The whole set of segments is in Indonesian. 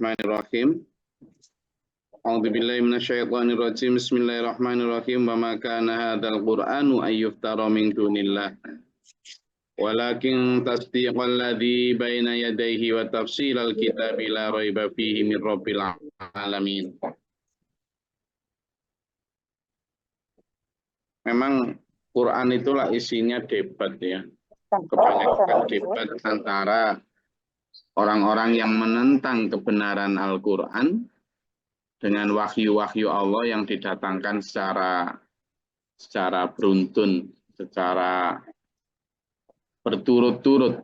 Bismillahirrahmanirrahim. A'udzubillahi minasyaitonirrajim. Bismillahirrahmanirrahim. Wa ma kana hadzal Qur'anu ayyuftara min dunillah. Walakin tasdiqal ladzi baina yadayhi wa tafsilal kitabi la raiba fihi min rabbil alamin. Memang Quran itulah isinya debat ya. Kebanyakan debat antara orang-orang yang menentang kebenaran Al-Quran dengan wahyu-wahyu Allah yang didatangkan secara beruntun, secara berturut-turut,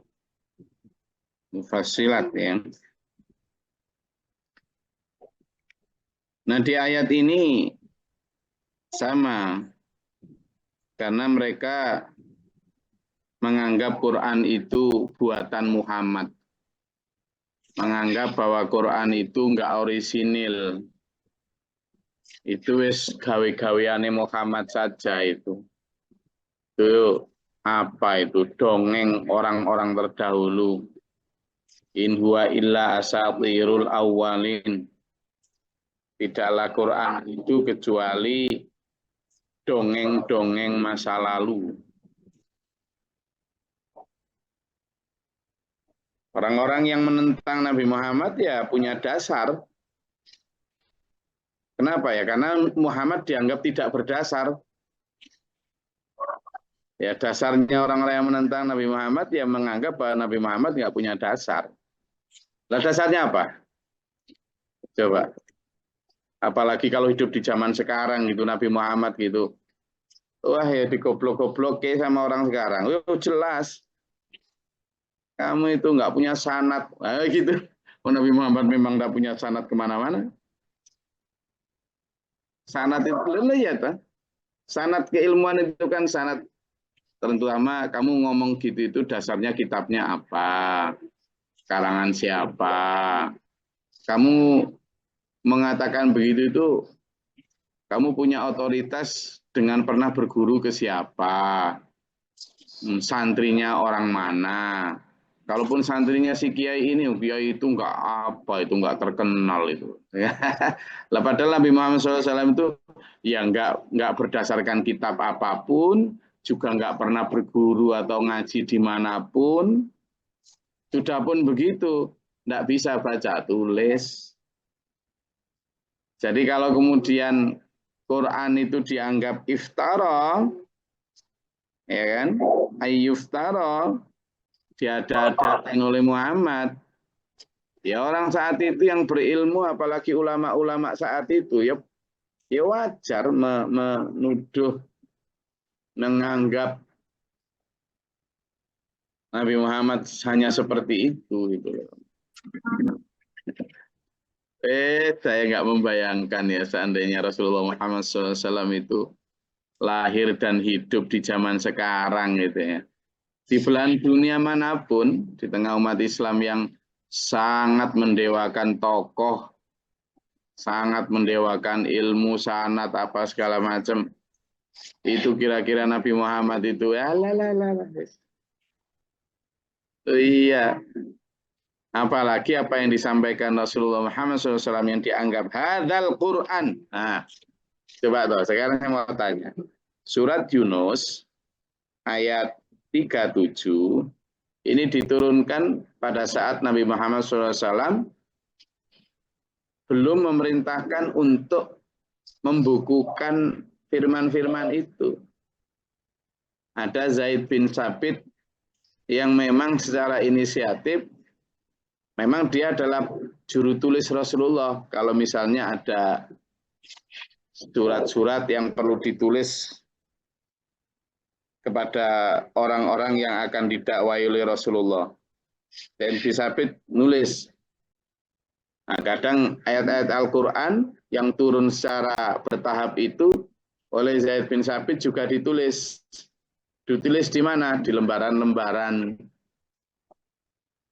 mufassilat ya. Nah di ayat ini sama, karena mereka menganggap Quran itu buatan Muhammad, menganggap bahwa Quran itu enggak orisinil, itu wis gawe-gaweane Muhammad saja itu apa itu dongeng orang-orang terdahulu. In huwa illa asatirul awwalin. Tidaklah Quran itu kecuali dongeng-dongeng masa lalu. Orang-orang yang menentang Nabi Muhammad ya punya dasar. Kenapa ya? Karena Muhammad dianggap tidak berdasar. Ya dasarnya orang-orang yang menentang Nabi Muhammad ya menganggap bahwa Nabi Muhammad nggak punya dasar. Lah dasarnya apa? Coba. Apalagi kalau hidup di zaman sekarang gitu Nabi Muhammad gitu. Wah ya digoblok-goblok sama orang sekarang. Oh, jelas. Kamu itu nggak punya sanad. Gitu. Nabi Muhammad memang nggak punya sanad kemana-mana. Sanad itu ya, sanad keilmuan itu kan sanad. Terutama kamu ngomong gitu itu dasarnya kitabnya apa, karangan siapa. Kamu mengatakan begitu itu kamu punya otoritas dengan pernah berguru ke siapa, santrinya orang mana. Kalaupun santrinya si kiai ini, kiai itu enggak apa, itu enggak terkenal itu. Lah padahal Nabi Muhammad SAW itu ya enggak berdasarkan kitab apapun, juga enggak pernah berguru atau ngaji dimanapun. Sudah pun begitu, enggak bisa baca tulis. Jadi kalau kemudian Quran itu dianggap iftara, ya kan, ayyuftara, diada-adakan oleh Muhammad. Ya orang saat itu yang berilmu, apalagi ulama-ulama saat itu, ya wajar menuduh, menganggap Nabi Muhammad hanya seperti itu. Gitu. Saya nggak membayangkan ya seandainya Rasulullah Muhammad SAW itu lahir dan hidup di zaman sekarang gitu ya. Di belahan dunia manapun, di tengah umat Islam yang sangat mendewakan tokoh, sangat mendewakan ilmu, sanat, apa segala macam, itu kira-kira Nabi Muhammad itu, iya. Apalagi apa yang disampaikan Rasulullah Muhammad SAW yang dianggap hadzal Quran. Nah, coba tuh, sekarang saya mau tanya. Surat Yunus ayat 37 ini diturunkan pada saat Nabi Muhammad SAW belum memerintahkan untuk membukukan firman-firman itu. Ada Zaid bin Sabit yang memang secara inisiatif, memang dia adalah juru tulis Rasulullah. Kalau misalnya ada surat-surat yang perlu ditulis kepada orang-orang yang akan didakwai oleh Rasulullah. Dan bin Sabit nulis. Nah, kadang ayat-ayat Al-Quran yang turun secara bertahap itu oleh Zaid bin Sabit juga ditulis. Ditulis di mana? Di lembaran-lembaran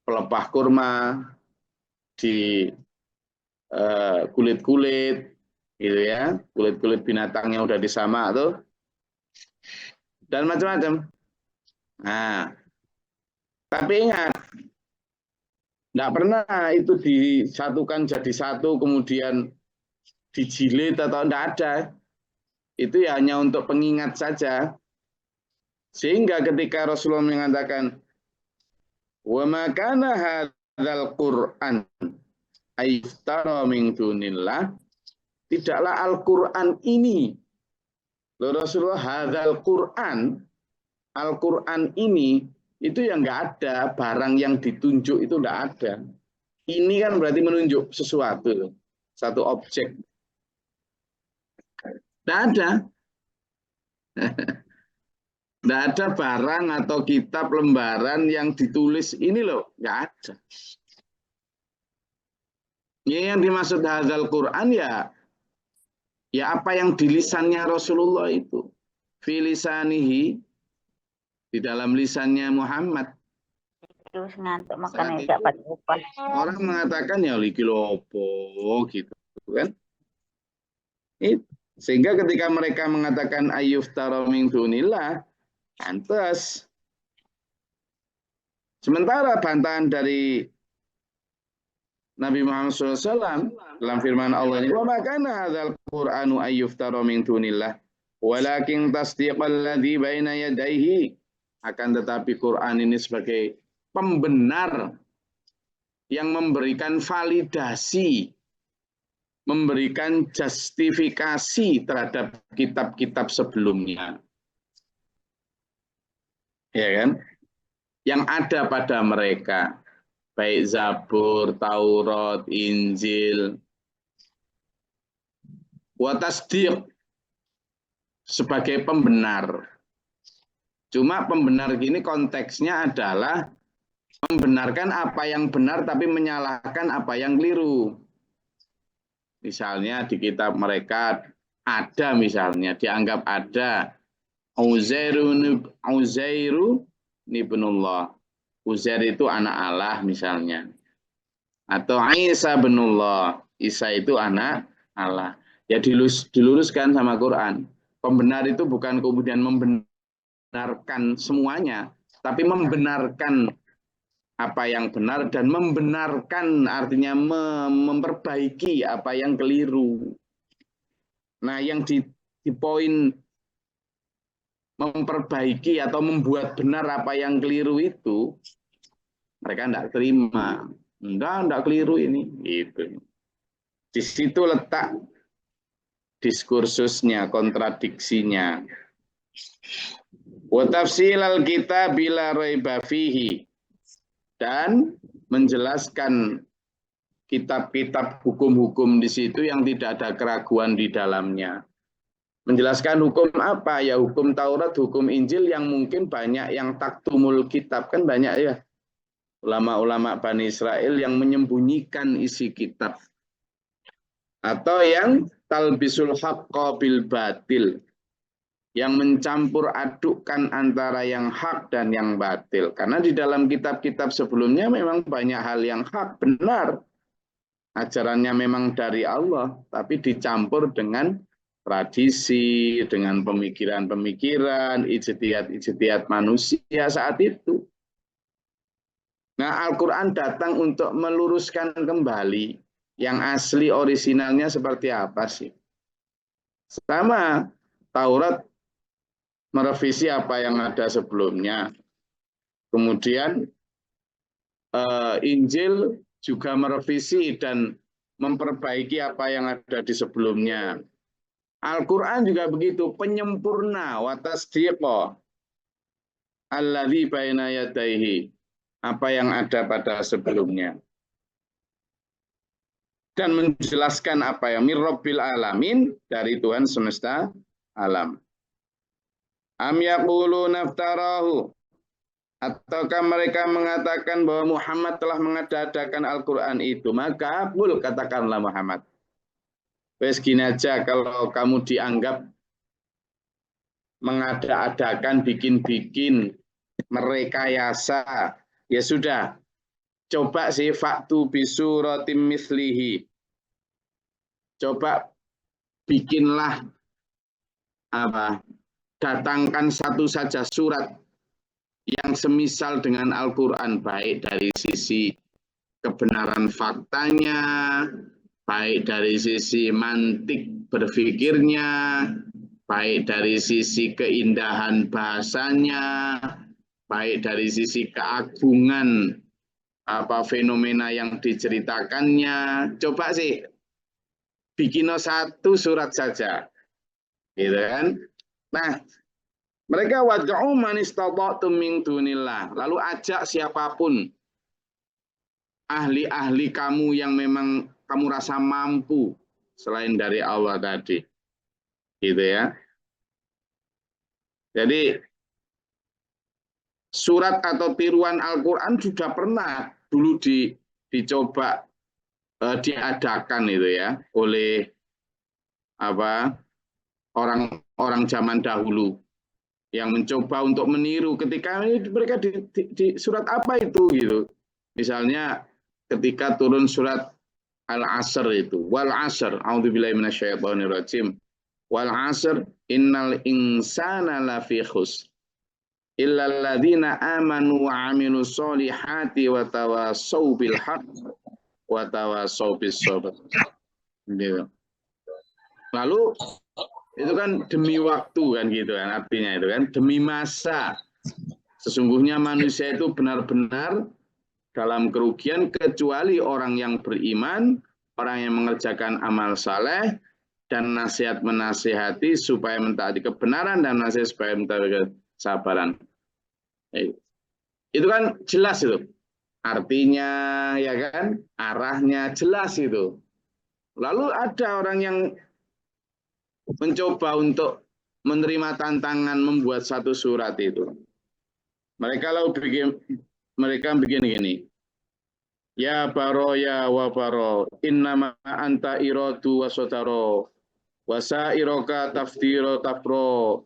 pelepah kurma, di kulit-kulit, gitu ya, kulit-kulit binatang yang udah disamak tuh, dan macam-macam. Nah, tapi ingat, Tidak pernah itu disatukan jadi satu, kemudian dijilid atau tidak ada. Itu ya hanya untuk pengingat saja. Sehingga ketika Rasulullah mengatakan, wa makana hadzal Qur'an ayftara min dunillah, tidaklah Al-Qur'an ini, Rasulullah hadzal Qur'an, Al-Qur'an ini, itu yang enggak ada, barang yang ditunjuk itu enggak ada. Ini kan berarti menunjuk sesuatu, satu objek. Enggak ada. Tidak ada barang atau kitab lembaran yang ditulis ini loh, nggak ada. Ini yang dimaksud hadzal Quran ya apa yang di lisannya Rasulullah itu. Fi lisanihi, di dalam lisannya Muhammad. Terus ngantuk makan dapat upah. Orang mengatakan ya liki lopo gitu kan. Sehingga ketika mereka mengatakan ayyuftara min dunillah, pantas. Sementara bantahan dari Nabi Muhammad SAW dalam firman Allah ini, wa makana hadzal Qur'anu ayyuftara min dunillah walakin tasdiqal ladzi baina yadayhi, akan tetapi Quran ini sebagai pembenar yang memberikan validasi, memberikan justifikasi terhadap kitab-kitab sebelumnya. Ya kan? Yang ada pada mereka, baik Zabur, Taurat, Injil, wa tasdiq, sebagai pembenar. Cuma pembenar gini konteksnya adalah membenarkan apa yang benar tapi menyalahkan apa yang keliru. Misalnya di kitab mereka ada, misalnya dianggap ada Uzairu ibnullah. Uzair itu anak Allah misalnya. Atau Isa ibnullah. Isa itu anak Allah. Ya diluruskan sama Quran. Pembenar itu bukan kemudian membenarkan semuanya, tapi membenarkan apa yang benar dan membenarkan artinya memperbaiki apa yang keliru. Nah, yang di poin memperbaiki atau membuat benar apa yang keliru itu mereka tidak terima. Enggak keliru ini. Gitu. Di situ letak diskursusnya, kontradiksinya. Wa tafsilal kitab bila raiba fihi, dan menjelaskan kitab-kitab hukum-hukum di situ yang tidak ada keraguan di dalamnya. Menjelaskan hukum apa? Ya hukum Taurat, hukum Injil yang mungkin banyak yang taktumul kitab. Kan banyak ya ulama-ulama Bani Israel yang menyembunyikan isi kitab. Atau yang talbisul haqqa bil batil, yang mencampur adukkan antara yang hak dan yang batil. Karena di dalam kitab-kitab sebelumnya memang banyak hal yang hak, benar. Ajarannya memang dari Allah, tapi dicampur dengan tradisi, dengan pemikiran-pemikiran, ijtihad manusia saat itu. Nah, Al-Quran datang untuk meluruskan kembali yang asli orisinalnya seperti apa sih. Sama Taurat merevisi apa yang ada sebelumnya. Kemudian Injil juga merevisi dan memperbaiki apa yang ada di sebelumnya. Al-Quran juga begitu, penyempurna wa tasdiqa alladzi baina yadayhi, apa yang ada pada sebelumnya. Dan menjelaskan apa yang mir rabbil alamin, dari Tuhan semesta alam. Am yaquluna naftarahu, ataukah mereka mengatakan bahwa Muhammad telah mengada-adakan Al-Quran itu? Maka qul, katakanlah Muhammad, wes gini aja, kalau kamu dianggap mengada-adakan, bikin-bikin, merekayasa, ya sudah, coba sih faktu bisuratim mislihi, coba bikinlah datangkan satu saja surat yang semisal dengan Al-Quran, baik dari sisi kebenaran faktanya, baik dari sisi mantik berpikirnya, baik dari sisi keindahan bahasanya, baik dari sisi keagungan fenomena yang diceritakannya. Coba sih bikin satu surat saja, gitu kan? Nah, mereka wad'u man istata'tum min dunillah. Lalu ajak siapapun ahli-ahli kamu yang memang kamu rasa mampu selain dari Allah tadi. Gitu ya. Jadi surat atau tiruan Al-Qur'an sudah pernah dulu dicoba diadakan itu ya oleh orang-orang zaman dahulu yang mencoba untuk meniru ketika mereka di surat apa itu gitu. Misalnya ketika turun surat Al-Asr itu, wal asr, a'udzubillahi minasyaitonirrajim. Wal asr innal insana lafi khusr illa alladziina aamanu wa 'amilus sholihati wa tawassaw bil haqq wa tawassaw bis sabr. Gitu. Lalu itu kan demi waktu kan gitu kan artinya itu kan demi masa. Sesungguhnya manusia itu benar-benar dalam kerugian kecuali orang yang beriman, orang yang mengerjakan amal saleh dan nasihat menasihati supaya mentaati kebenaran dan nasihat supaya mentaati kesabaran. Itu kan jelas itu. Artinya ya kan, arahnya jelas itu. Lalu ada orang yang mencoba untuk menerima tantangan membuat satu surat itu. Mereka bikin gini. Ya baro ya wa baro innama anta iradu wa sodaro wa sa'iroka tafdiro tafro.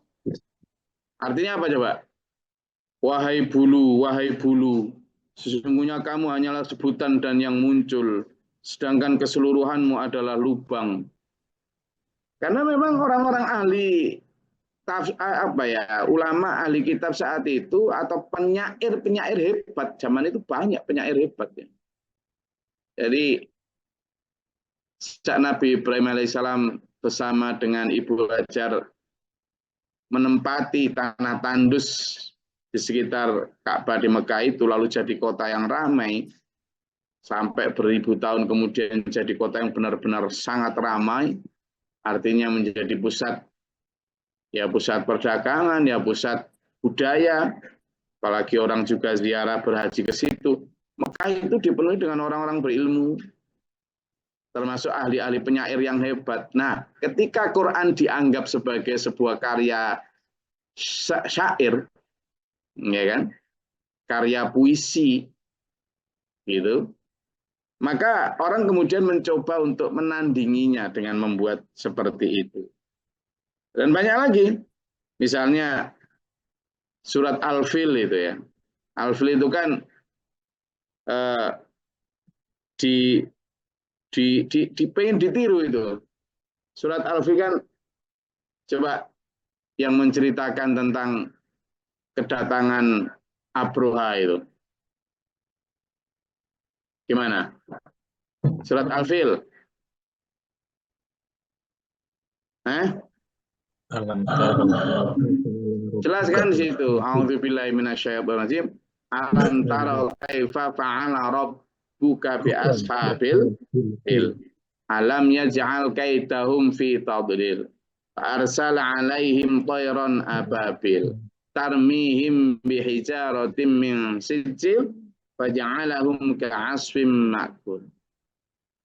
Artinya apa coba? Wahai bulu, sesungguhnya kamu hanyalah sebutan dan yang muncul, sedangkan keseluruhanmu adalah lubang. Karena memang orang-orang ahli ulama ahli kitab saat itu atau penyair hebat zaman itu banyak penyair hebat ya. Jadi sejak Nabi Ibrahim alaihissalam bersama dengan Ibu Hajar menempati tanah tandus di sekitar Ka'bah di Mekah itu lalu jadi kota yang ramai sampai beribu tahun kemudian jadi kota yang benar-benar sangat ramai, artinya menjadi pusat perdagangan, ya pusat budaya, apalagi orang juga ziarah berhaji ke situ. Mekah itu dipenuhi dengan orang-orang berilmu, termasuk ahli-ahli penyair yang hebat. Nah, ketika Quran dianggap sebagai sebuah karya syair, ya kan, karya puisi, gitu, maka orang kemudian mencoba untuk menandinginya dengan membuat seperti itu. Dan banyak lagi, misalnya surat Al-Fil itu ya, Al-Fil itu kan pengen ditiru itu. Surat Al-Fil kan coba yang menceritakan tentang kedatangan Abroha itu. Gimana? Surat Al-Fil. Jelaskan di situ. A'udzubillahi minasyaitonirrajim. Alam tara kaifa fa'ala rabbuka bi ashabil fil. Alam yaj'al kaidahum fi tadlil. Arsala 'alaihim tayran ababil. Tarmihim bihijaratin min sijil faja'alahum ka'asfim ma'kul.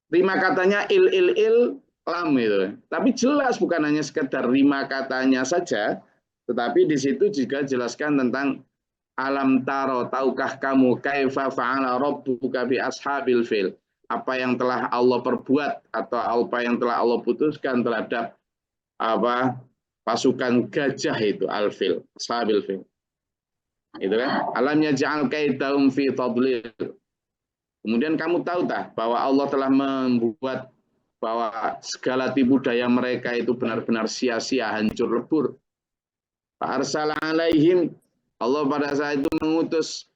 Rima katanya il lam itu. Tapi jelas bukan hanya sekedar rima katanya saja, tetapi di situ juga jelaskan tentang alam taro, tahukah kamu kaifa fa'ala rabbuka bi ashabil fil? Apa yang telah Allah perbuat atau apa yang telah Allah putuskan terhadap pasukan gajah itu al-fil, ashabil fil. Itu kan? Alam yaj'al kaidahum fi tadlil. Kemudian kamu tahu tak bahwa Allah telah membuat bahwa segala tipu daya mereka itu benar-benar sia-sia, hancur lebur. Arsala 'alaihim, Allah pada saat itu mengutus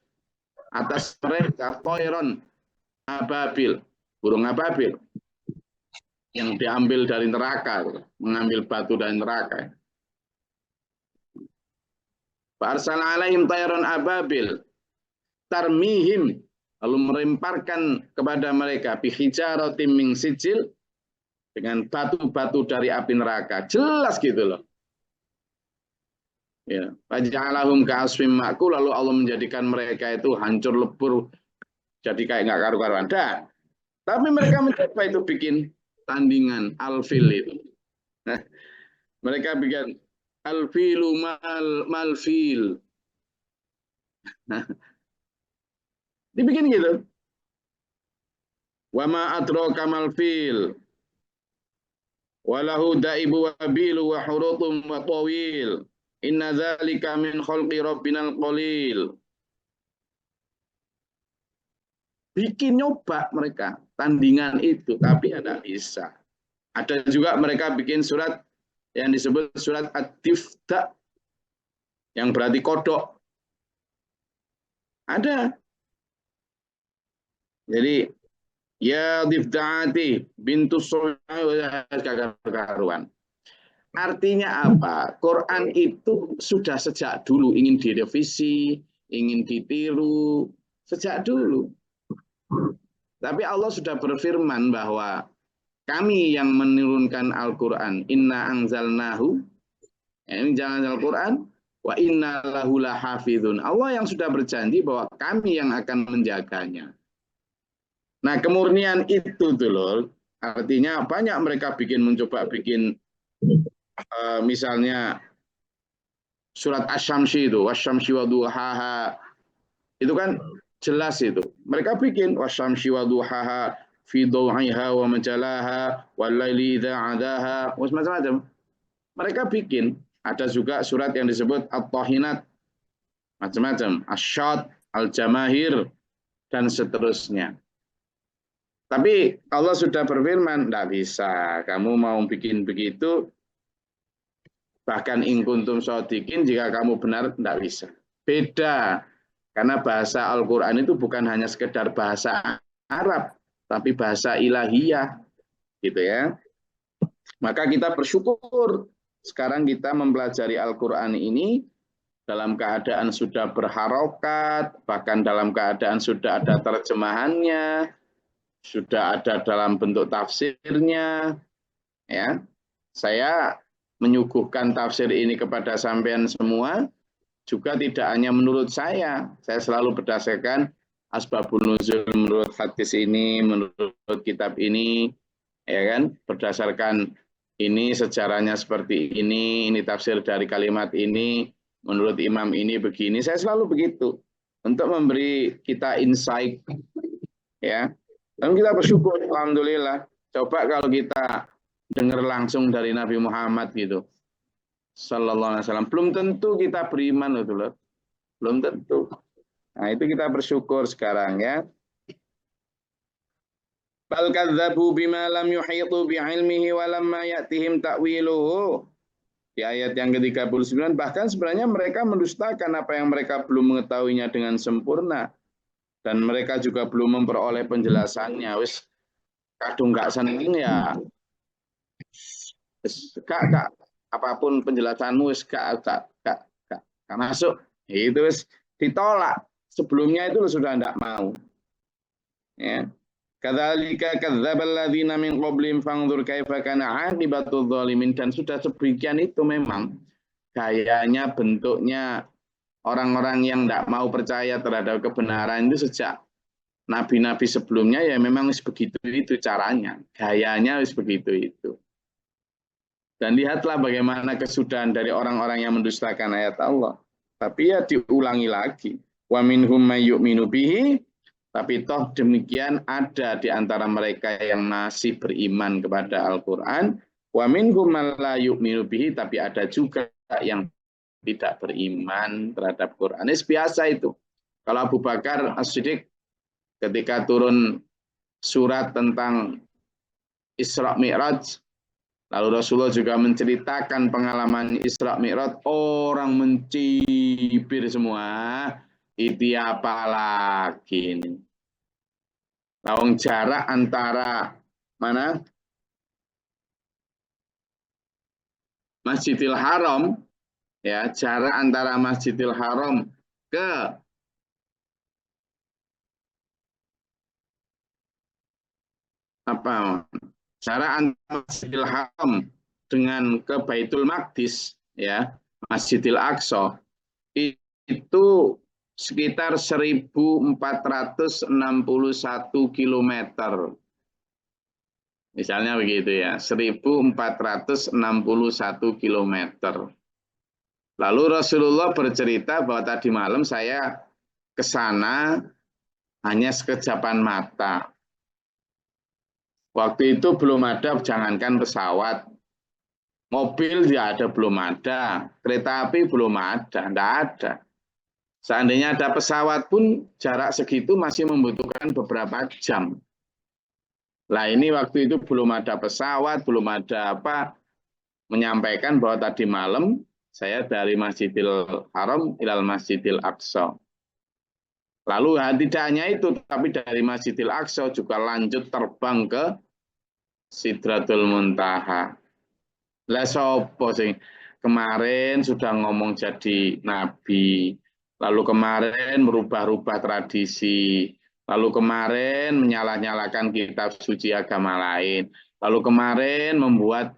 atas mereka toiron, ababil, burung ababil yang diambil dari neraka, mengambil batu dari neraka. Farsala alaihim tayran ababil tarmihim, lalu melemparkan kepada mereka bihijaratim min sijil, dengan batu-batu dari api neraka. Jelas gitu loh. Ya, faja'alahum ka'asfim ma'kul, lalu Allah menjadikan mereka itu hancur lebur, jadi kayak nggak karu-karuan. Tapi mereka mencoba itu bikin tandingan alfil itu. Nah, mereka bikin alfilu malfil. Nah, dibikin gitu. Wa ma adraka malfil. Walahu daibu wabilu wa hurutum wa tawil. Inna dzalika min khalqi rabbinal qalil. Bikin nyoba mereka tandingan itu, tapi tidak bisa. Ada juga mereka bikin surat yang disebut surat Ad-Difda, yang berarti kodok. Ada. Jadi ya difdaati bintu karuan. Artinya apa? Quran itu sudah sejak dulu ingin direvisi, ingin ditiru sejak dulu. Tapi Allah sudah berfirman bahwa kami yang menurunkan Al-Quran, inna anzalnahu, ini jangan Al-Quran, wa inna lahu lahafidhun. Allah yang sudah berjanji bahwa kami yang akan menjaganya. Nah, kemurnian itu tuh loh, artinya banyak mereka mencoba bikin misalnya surat Asy-Syamsi itu, wasyamsi wa duhaha. Itu kan jelas itu. Mereka bikin wasyamsi wa duhaha fi daw'iha wa majalaha wal laili idza 'adaha, macam-macam. Mereka bikin, ada juga surat yang disebut At-Tahinat, macam-macam, Asy-Syat, Al-Jamahir, dan seterusnya. Tapi Allah sudah berfirman, tidak bisa. Kamu mau bikin begitu, bahkan in kuntum shodiqin, jika kamu benar, tidak bisa. Beda. Karena bahasa Al-Quran itu bukan hanya sekedar bahasa Arab, tapi bahasa ilahiyah. Gitu ya. Maka kita bersyukur. Sekarang kita mempelajari Al-Quran ini dalam keadaan sudah berharokat, bahkan dalam keadaan sudah ada terjemahannya, sudah ada dalam bentuk tafsirnya. Ya, saya menyuguhkan tafsir ini kepada sampean semua juga tidak hanya menurut saya selalu berdasarkan asbabun nuzul menurut hadis ini, menurut kitab ini, ya kan, berdasarkan ini sejarahnya seperti ini tafsir dari kalimat ini, menurut imam ini begini. Saya selalu begitu untuk memberi kita insight, ya. Dan kita bersyukur, alhamdulillah. Coba kalau kita dengar langsung dari Nabi Muhammad gitu, Sallallahu Alaihi Wasallam, belum tentu kita beriman loh, belum tentu. Nah itu kita bersyukur sekarang ya. Bal kadzabu bima lam yuhitu bi'ilmihi wa lamma ya'tihim ta'wiluhu. Di ayat yang ke-39, bahkan sebenarnya mereka mendustakan apa yang mereka belum mengetahuinya dengan sempurna. Dan mereka juga belum memperoleh penjelasannya. Wis kadung gak seneng ya. Kak, apapun penjelasanmu wis gak masuk. Itu wis ditolak. Sebelumnya itu sudah tidak mau. Ya. Kadzalika kadzdzabal ladzina min qablihim fanzur kaifa kana 'aqibatul dzalimin, dan sudah sebagian itu memang gayanya, bentuknya orang-orang yang tidak mau percaya terhadap kebenaran itu sejak nabi-nabi sebelumnya ya memang begitu itu caranya, gayanya begitu itu. Dan lihatlah bagaimana kesudahan dari orang-orang yang mendustakan ayat Allah. Tapi ya diulangi lagi. Wa minhum may yu'minu bihi, tapi toh demikian ada di antara mereka yang masih beriman kepada Al-Quran. Wa minhum man la yu'minu bihi, tapi ada juga yang tidak beriman terhadap Quran. Ini biasa itu. Kalau Abu Bakar As-Siddiq ketika turun surat tentang Isra Mi'raj, lalu Rasulullah juga menceritakan pengalaman Isra Mi'raj, orang mencibir semua. Itu apa lagi ini? Lawang jarak antara mana? Masjidil Haram, ya, jarak antara Masjidil Haram ke apa? Jarak antara Masjidil Haram dengan ke Baitul Maqdis, ya, Masjidil Aqsa itu sekitar 1.461 kilometer. Misalnya begitu ya, 1.461 kilometer. Lalu Rasulullah bercerita bahwa tadi malam saya ke sana hanya sekejapan mata. Waktu itu belum ada, jangankan pesawat, mobil ya ada belum ada, kereta api belum ada, tidak ada. Seandainya ada pesawat pun jarak segitu masih membutuhkan beberapa jam. Lah ini waktu itu belum ada pesawat, belum ada apa, menyampaikan bahwa tadi malam saya dari Masjidil Haram ilal Masjidil Aqsa. Lalu tidak hanya itu, tapi dari Masjidil Aqsa juga lanjut terbang ke Sidratul Muntaha. Lah sopo sing kemarin sudah ngomong jadi nabi, lalu kemarin merubah-rubah tradisi, lalu kemarin menyalah-nyalakan kitab suci agama lain, lalu kemarin membuat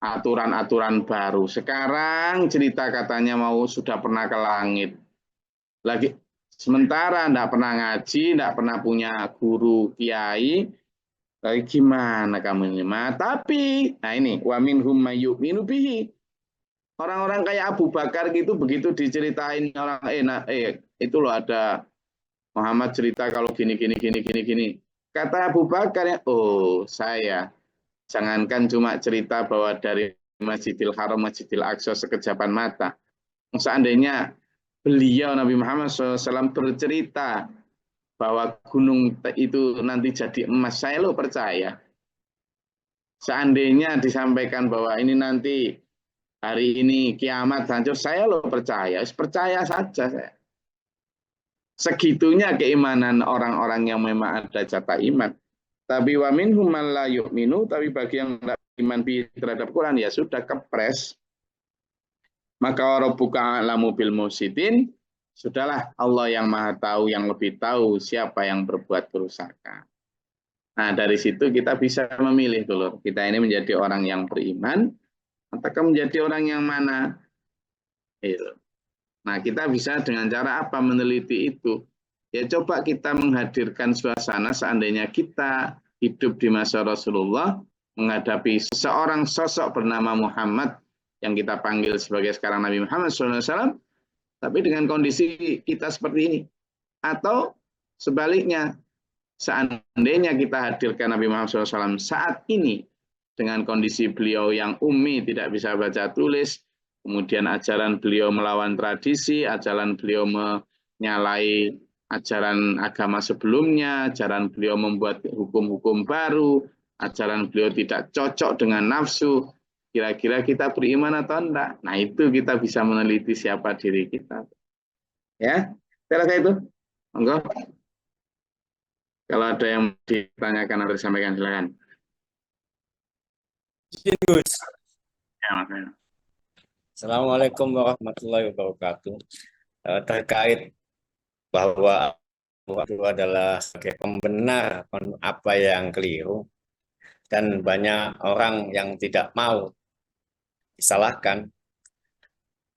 aturan-aturan baru. Sekarang cerita katanya mau sudah pernah ke langit. Lagi sementara enggak pernah ngaji, enggak pernah punya guru kiai. Lagi gimana kamu ini? Tapi, nah ini wa minhum mayyuminu bihi. Orang-orang kayak Abu Bakar gitu begitu diceritain orang itu loh ada Muhammad cerita kalau gini gini gini gini gini. Kata Abu Bakar ya, oh saya jangankan cuma cerita bahwa dari Masjidil Haram Masjidil Aqsa sekejapan mata. Seandainya beliau Nabi Muhammad SAW bercerita bahwa gunung itu nanti jadi emas, saya lo percaya. Seandainya disampaikan bahwa ini nanti hari ini kiamat hancur, saya lo percaya saja saya. Segitunya keimanan orang-orang yang memang ada jatah iman. Tapi wa minhum man la yu'minu, tapi bagi yang tidak iman terhadap Quran ya sudah kepres. Maka rabbuka a'lamu bil mufsidin, sudahlah Allah yang Maha tahu, yang lebih tahu siapa yang berbuat kerusakan. Nah, dari situ kita bisa memilih dulu. Kita ini menjadi orang yang beriman ataukah menjadi orang yang mana? Itu. Nah, kita bisa dengan cara apa meneliti itu? Ya coba kita menghadirkan suasana seandainya kita hidup di masa Rasulullah menghadapi seseorang sosok bernama Muhammad yang kita panggil sebagai sekarang Nabi Muhammad SAW, tapi dengan kondisi kita seperti ini. Atau sebaliknya, seandainya kita hadirkan Nabi Muhammad SAW saat ini dengan kondisi beliau yang ummi, tidak bisa baca tulis, kemudian ajaran beliau melawan tradisi, ajaran beliau menyalahi ajaran agama sebelumnya, ajaran beliau membuat hukum-hukum baru, ajaran beliau tidak cocok dengan nafsu, kira-kira kita beriman atau enggak? Nah itu kita bisa meneliti siapa diri kita. Ya, saya rasa itu. Monggo. Kalau ada yang ditanyakan atau disampaikan, silakan. Gus. Ya, makanya. Assalamualaikum warahmatullahi wabarakatuh. Terkait bahwa itu adalah sebagai pembenar apa yang keliru dan banyak orang yang tidak mau disalahkan.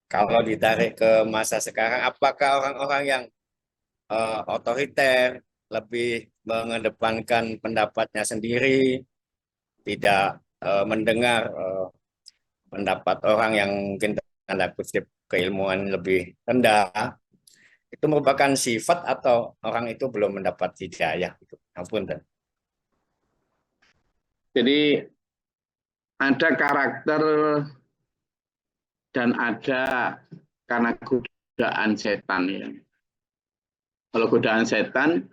Kalau ditarik ke masa sekarang, apakah orang-orang yang otoriter lebih mengedepankan pendapatnya sendiri, tidak mendengar pendapat orang yang mungkin tanda kutip keilmuan lebih rendah, itu merupakan sifat atau orang itu belum mendapat hidayah? Ampun. Jadi ada karakter dan ada karena godaan setan ya. Kalau godaan setan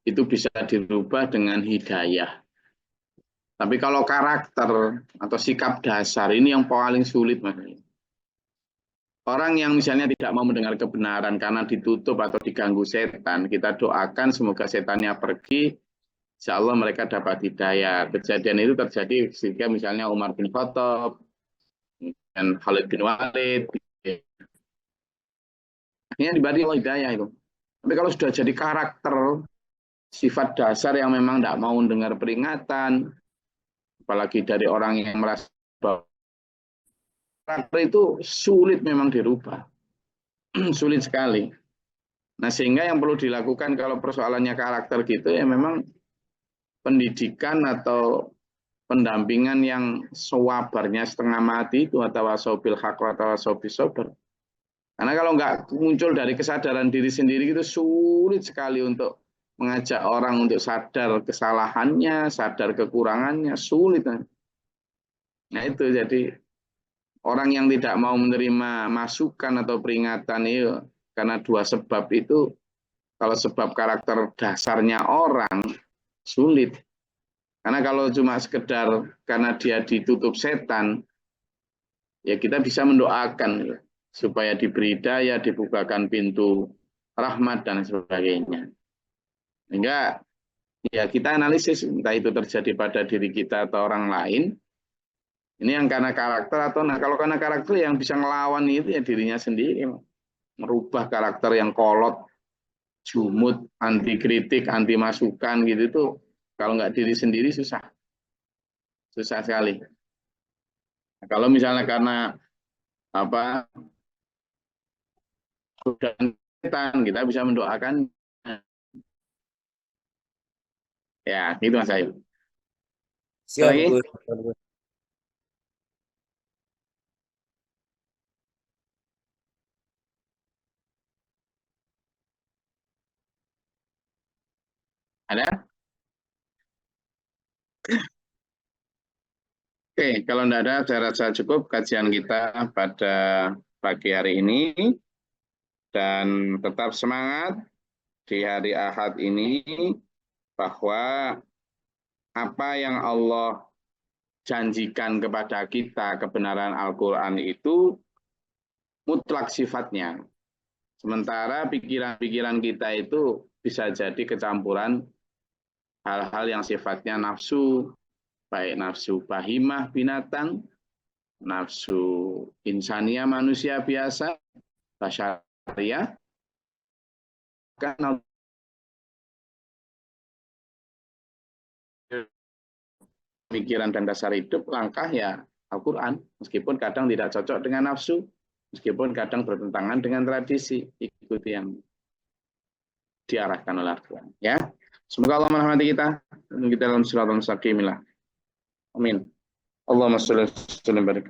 itu bisa dirubah dengan hidayah. Tapi kalau karakter atau sikap dasar ini yang paling sulit Mas. Orang yang misalnya tidak mau mendengar kebenaran karena ditutup atau diganggu setan, kita doakan semoga setannya pergi insya Allah mereka dapat hidayah. Kejadian itu terjadi ketika misalnya Umar bin Khattab dan Khalid bin Walid, akhirnya diberi Allah hidayah itu. Tapi kalau sudah jadi karakter, sifat dasar yang memang tidak mau dengar peringatan, apalagi dari orang yang merasa bahwa karakter itu sulit memang dirubah. Sulit sekali. Nah, sehingga yang perlu dilakukan kalau persoalannya karakter gitu ya memang pendidikan atau pendampingan yang sewabarnya setengah mati itu atau wasobil haq atau wasobil sober. Karena kalau nggak muncul dari kesadaran diri sendiri itu sulit sekali untuk mengajak orang untuk sadar kesalahannya, sadar kekurangannya, sulit. Nah itu jadi orang yang tidak mau menerima masukan atau peringatan itu karena dua sebab itu, kalau sebab karakter dasarnya orang sulit. Karena kalau cuma sekedar karena dia ditutup setan, ya kita bisa mendoakan supaya diberi daya, dibukakan pintu rahmat dan sebagainya. Sehingga ya kita analisis entah itu terjadi pada diri kita atau orang lain. Ini yang karena karakter atau nah kalau karena karakter yang bisa ngelawan itu ya dirinya sendiri, merubah karakter yang kolot, jumut, anti kritik, anti masukan gitu itu kalau nggak diri sendiri susah sekali. Nah, kalau misalnya karena apa godaan setan kita bisa mendoakan, ya gitu Mas Ayu. Siap, Lagi? Gus. Ada? Oke, kalau tidak ada, saya rasa cukup kajian kita pada pagi hari ini. Dan tetap semangat di hari Ahad ini, bahwa apa yang Allah janjikan kepada kita, kebenaran Al-Quran itu mutlak sifatnya. Sementara pikiran-pikiran kita itu bisa jadi kecampuran hal-hal yang sifatnya nafsu, baik nafsu bahimah binatang, nafsu insania manusia biasa, basyariah, kan pemikiran dan dasar hidup langkah ya Al-Quran, meskipun kadang tidak cocok dengan nafsu, meskipun kadang bertentangan dengan tradisi, ikuti yang diarahkan oleh Al-Quran. Ya, semoga Allah merahmati kita dalam siratal mustaqim. Amin. Allahumma sholli wa sallim barik.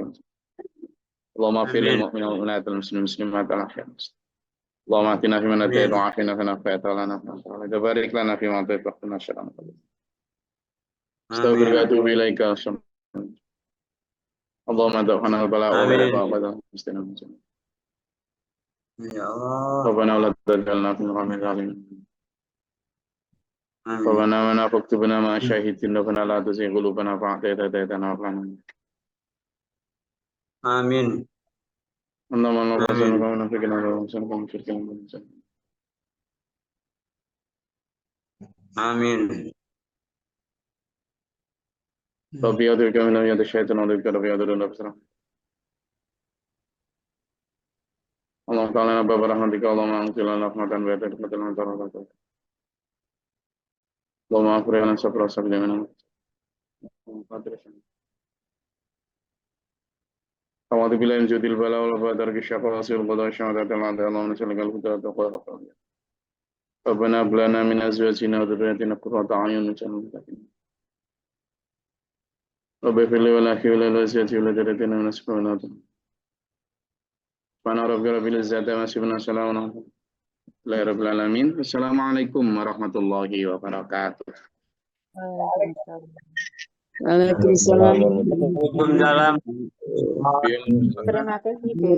Allahumma fil mu'minin wal mu'minat wal muslimin muslimat al akhir. Allahumma atina fi man hadayt wa afina fi man afayt wa lana fi man tawallayt wa barik lana fi ma atayt wa qina syarra ma qadayt. Astaghfiruka wa atubu ilaika. Allahumma da'fana al-bala wa bala wa muslimin. Ya Allah. Rabbana la tadallna fi rahmin rahim. Rabbana wa na faktubna ma syahidin rabbana la tuzigh qulubana ba'da idh hadaytana wa hab lana. Amin. Allahumma la tazalna wa nafiqna wa sallallahu alaihi wasallam. Amin. Rabbi yadurka min yadi syaitan wa rabbi yaduruna bisra. Allah ta'ala nabba rahmatika Allahumma anzilna rahmatan wa rahmatan wa barakatuh. Allahumma afrina sabra sabra min. A'udzu billahi min judil bala wal badar kisyafa wasil qada syahadatul anta Allahumma salli al huda wa taqwa. Rabbana hab lana min azwajina wa dhurriyyatina qurrata a'yun waj'alna lil muttaqin. Rabbi fil wa la khil wa ziyati wa daratina min asfalati. Subhana rabbika rabbil izzati amma yasifun wa salamun alal rabbil alamin. Assalamualaikum warahmatullahi wabarakatuh. Waalaikumsalam. Waalaikumsalam. Terima kasih.